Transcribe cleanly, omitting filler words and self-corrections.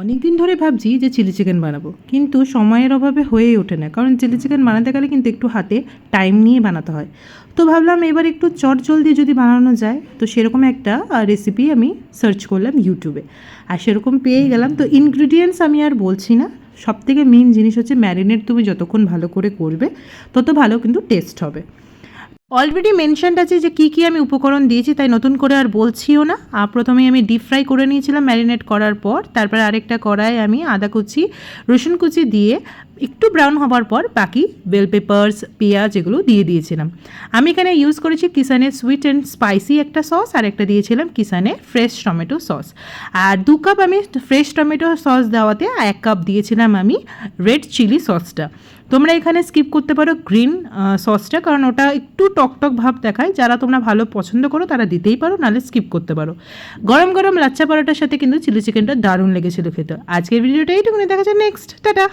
অনেক দিন ধরে ভাবছি যে চিলি চিকেন বানাবো, কিন্তু সময়ের অভাবে হয়েই ওঠে না। কারণ চিলি চিকেন বানাতে গেলে কিন্তু একটু হাতে টাইম নিয়ে বানাতে হয়। তো ভাবলাম এবার একটু চটজলদি যদি বানানো যায়, তো সেরকম একটা রেসিপি আমি সার্চ করলাম ইউটিউবে, আর সেরকম পেয়েই গেলাম। তো ইনগ্রিডিয়েন্টস আমি আর বলছি না, সবথেকে মেন জিনিস হচ্ছে ম্যারিনেট। তুমি যতক্ষণ ভালো করে করবে তত ভালো কিন্তু টেস্ট হবে। অলরেডি মেনশনড আছে যে কী কী আমি উপকরণ দিয়েছি, তাই নতুন করে আর বলছিও না। প্রথমেই আমি ডিপ ফ্রাই করে নিয়েছিলাম ম্যারিনেট করার পর। তারপর আরেকটা কড়াই আমি আদা কুচি রসুন কুচি দিয়ে একটু ব্রাউন হবার পর বাকি বেল পেপার্স পেঁয়াজ এগুলো দিয়ে দিয়েছিলাম। আমি এখানে ইউজ করেছি কিষানের সুইট অ্যান্ড স্পাইসি একটা সস, আর একটা দিয়েছিলাম কিষানের ফ্রেশ টমেটো সস। আর 2 কাপ আমি ফ্রেশ টমেটো সস দেওয়াতে 1 কাপ দিয়েছিলাম আমি রেড চিলি সসটা। তোমরা এখানে স্কিপ করতে পারো গ্রিন সসটা, কারণ ওটা একটু টকটক ভাব দেখায়। যারা তোমরা ভালো পছন্দ করো তারা দিতেই পারো, নাহলে স্কিপ করতে পারো। গরম গরম লাচ্চা পরোটার সাথে কিন্তু চিলি চিকেনটা দারুণ লেগেছিল খেতে। আজকের ভিডিওটা এইটুকুনি, দেখা যায় নেক্সট, টাটা।